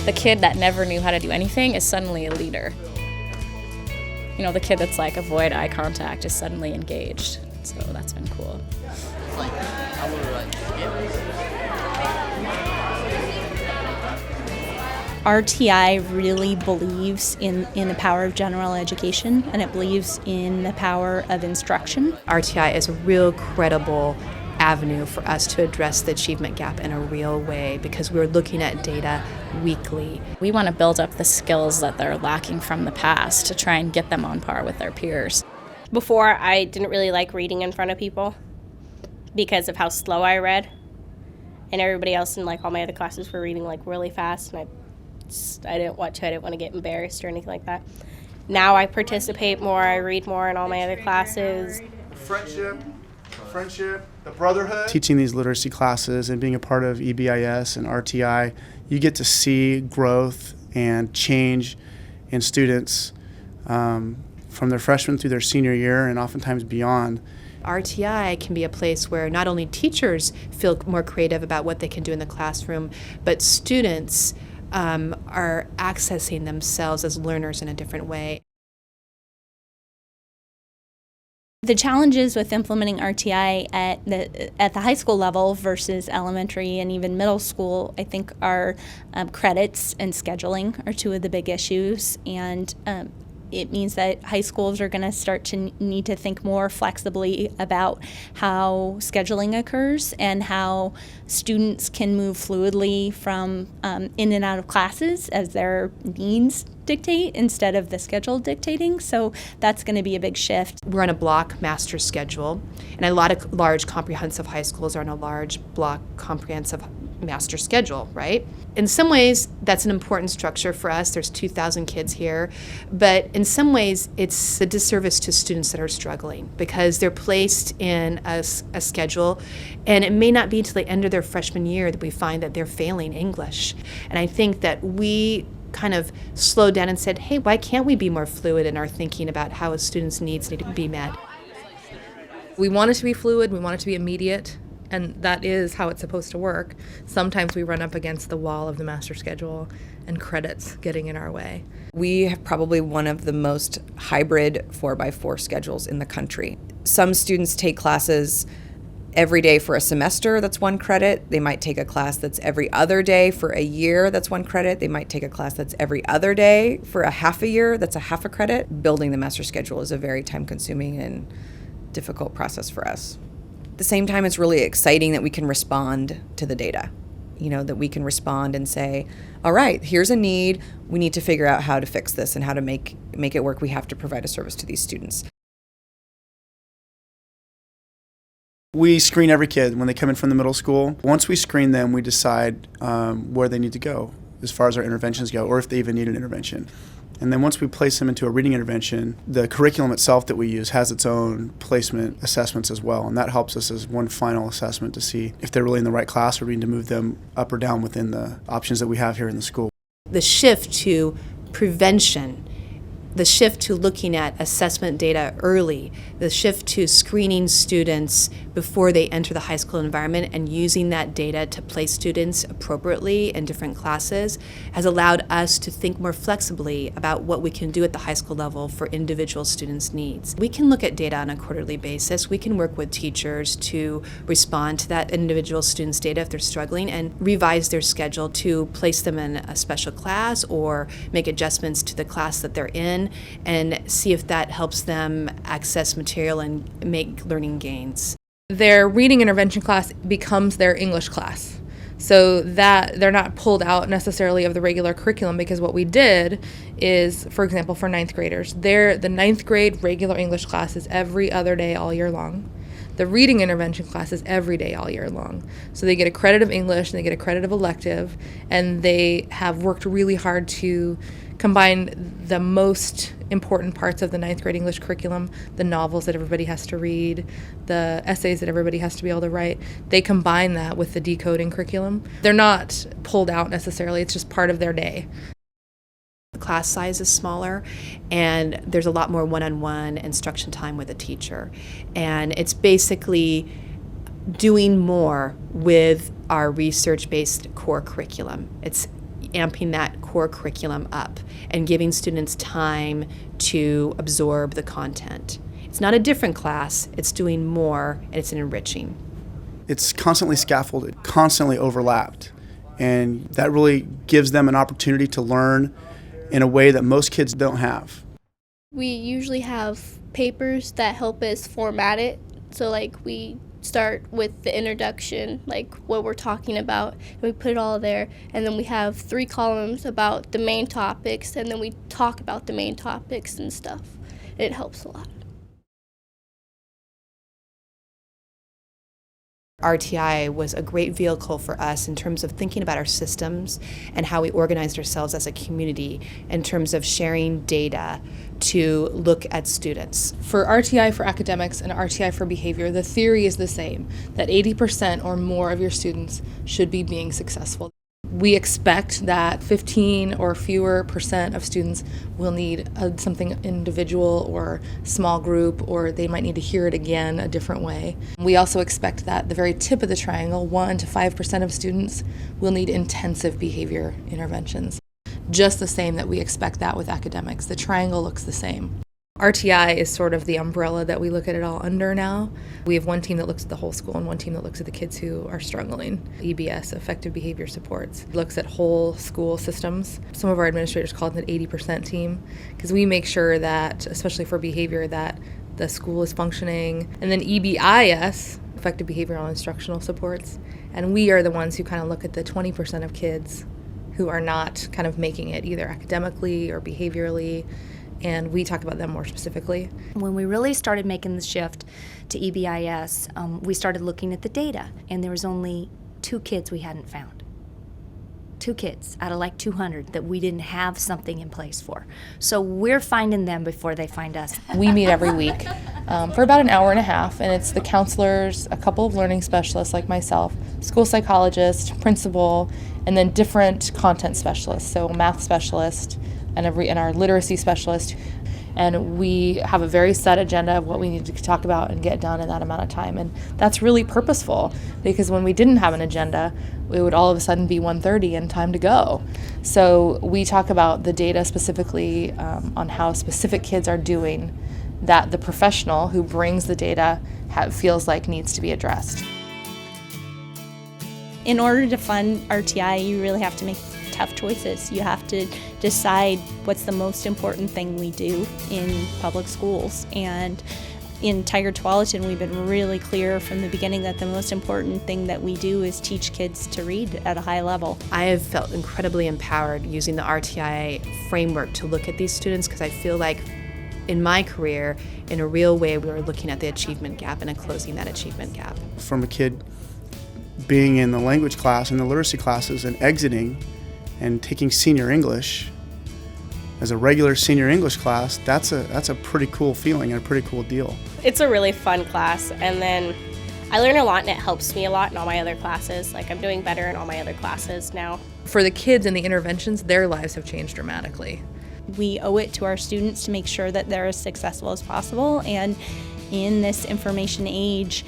The kid that never knew how to do anything is suddenly a leader. You know, the kid that's like, avoid eye contact is suddenly engaged. So that's been cool. RTI really believes in the power of general education, and it believes in the power of instruction. RTI is a real credible avenue for us to address the achievement gap in a real way because we're looking at data weekly. We want to build up the skills that they're lacking from the past to try and get them on par with their peers. Before, I didn't really like reading in front of people because of how slow I read, and everybody else in like all my other classes were reading like really fast, and I didn't want to get embarrassed or anything like that. Now I participate more, I read more in all my other classes. Friendship, the brotherhood. Teaching these literacy classes and being a part of EBIS and RTI, you get to see growth and change in students from their freshman through their senior year and oftentimes beyond. RTI can be a place where not only teachers feel more creative about what they can do in the classroom, but students are accessing themselves as learners in a different way. The challenges with implementing RTI at the high school level versus elementary and even middle school, I think, are credits and scheduling are two of the big issues, and it means that high schools are going to start to need to think more flexibly about how scheduling occurs and how students can move fluidly from in and out of classes as their needs dictate instead of the schedule dictating. So that's going to be a big shift. We're on a block master schedule, and a lot of large comprehensive high schools are on a large block comprehensive master schedule, right? In some ways, that's an important structure for us. There's 2,000 kids here. But in some ways, it's a disservice to students that are struggling because they're placed in a schedule, and it may not be until they enter their freshman year that we find that they're failing English. And I think that we kind of slowed down and said, hey, why can't we be more fluid in our thinking about how a student's needs need to be met? We want it to be fluid, we want it to be immediate, and that is how it's supposed to work. Sometimes we run up against the wall of the master schedule and credits getting in our way. We have probably one of the most hybrid 4x4 schedules in the country. Some students take classes every day for a semester, that's 1 credit. They might take a class that's every other day for a year, that's 1 credit. They might take a class that's every other day for a half a year, that's a half a credit. Building the master schedule is a very time-consuming and difficult process for us. At the same time, it's really exciting that we can respond to the data. You know, that we can respond and say, all right, here's a need. We need to figure out how to fix this and how to make it work. We have to provide a service to these students. We screen every kid when they come in from the middle school. Once we screen them, we decide where they need to go as far as our interventions go, or if they even need an intervention. And then once we place them into a reading intervention, the curriculum itself that we use has its own placement assessments as well, and that helps us as one final assessment to see if they're really in the right class or we need to move them up or down within the options that we have here in the school. The shift to prevention, the shift to looking at assessment data early, the shift to screening students before they enter the high school environment and using that data to place students appropriately in different classes has allowed us to think more flexibly about what we can do at the high school level for individual students' needs. We can look at data on a quarterly basis. We can work with teachers to respond to that individual student's data if they're struggling and revise their schedule to place them in a special class or make adjustments to the class that they're in and see if that helps them access material and make learning gains. Their reading intervention class becomes their English class, so that they're not pulled out necessarily of the regular curriculum, because what we did is, for example, for 9th graders, the 9th grade regular English class is every other day all year long. The reading intervention class is every day all year long. So they get a credit of English and they get a credit of elective, and they have worked really hard to combine the most important parts of the 9th grade English curriculum, the novels that everybody has to read, the essays that everybody has to be able to write. They combine that with the decoding curriculum. They're not pulled out necessarily, it's just part of their day. The class size is smaller, and there's a lot more one-on-one instruction time with a teacher. And it's basically doing more with our research-based core curriculum. It's amping that core curriculum up and giving students time to absorb the content. It's not a different class, it's doing more, and it's enriching. It's constantly scaffolded, constantly overlapped, and that really gives them an opportunity to learn in a way that most kids don't have. We usually have papers that help us format it. So like we start with the introduction, like what we're talking about, and we put it all there, and then we have 3 columns about the main topics, and then we talk about the main topics and stuff. It helps a lot. RTI was a great vehicle for us in terms of thinking about our systems and how we organized ourselves as a community in terms of sharing data to look at students. For RTI for academics and RTI for behavior, the theory is the same, that 80% or more of your students should be being successful. We expect that 15 or fewer % of students will need something individual or small group, or they might need to hear it again a different way. We also expect that the very tip of the triangle, 1 to 5% of students, will need intensive behavior interventions. Just the same that we expect that with academics. The triangle looks the same. RTI is sort of the umbrella that we look at it all under now. We have one team that looks at the whole school and one team that looks at the kids who are struggling. EBS, Effective Behavior Supports, looks at whole school systems. Some of our administrators call it an 80% team because we make sure that, especially for behavior, that the school is functioning. And then EBIS, Effective Behavioral Instructional Supports, and we are the ones who kind of look at the 20% of kids who are not kind of making it either academically or behaviorally, and we talk about them more specifically. When we really started making the shift to EBIS, we started looking at the data, and there was only 2 kids we hadn't found. 2 kids out of like 200 that we didn't have something in place for. So we're finding them before they find us. We meet every week for about an hour and a half, and it's the counselors, a couple of learning specialists like myself, school psychologist, principal, and then different content specialists, so a math specialist, and our literacy specialist, and we have a very set agenda of what we need to talk about and get done in that amount of time, and that's really purposeful because when we didn't have an agenda, it would all of a sudden be 1:30 and time to go. So we talk about the data specifically on how specific kids are doing that the professional who brings the data feels like needs to be addressed. In order to fund RTI, you really have to make tough choices. You have to decide what's the most important thing we do in public schools. And in Tigard Tualatin, we've been really clear from the beginning that the most important thing that we do is teach kids to read at a high level. I have felt incredibly empowered using the RTI framework to look at these students because I feel like in my career, in a real way, we were looking at the achievement gap and closing that achievement gap. From a kid being in the language class and the literacy classes and exiting and taking senior English as a regular senior English class, that's a pretty cool feeling and a pretty cool deal. It's a really fun class, and then I learn a lot and it helps me a lot in all my other classes. Like I'm doing better in all my other classes now. For the kids in the interventions, their lives have changed dramatically. We owe it to our students to make sure that they're as successful as possible, and in this information age,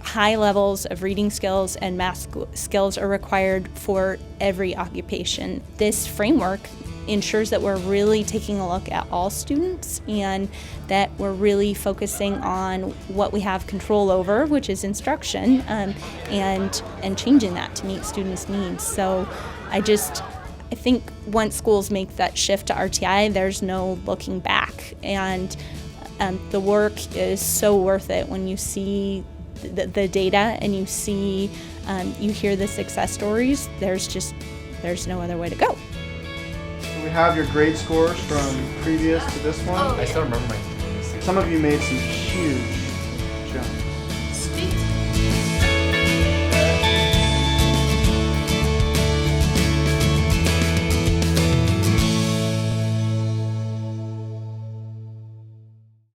high levels of reading skills and math skills are required for every occupation. This framework ensures that we're really taking a look at all students and that we're really focusing on what we have control over, which is instruction, and changing that to meet students' needs. So I think once schools make that shift to RTI, there's no looking back, and the work is so worth it when you see the data and you hear the success stories. There's no other way to go. We have your grade scores from previous to this one. I still remember my Some of you made some huge jumps.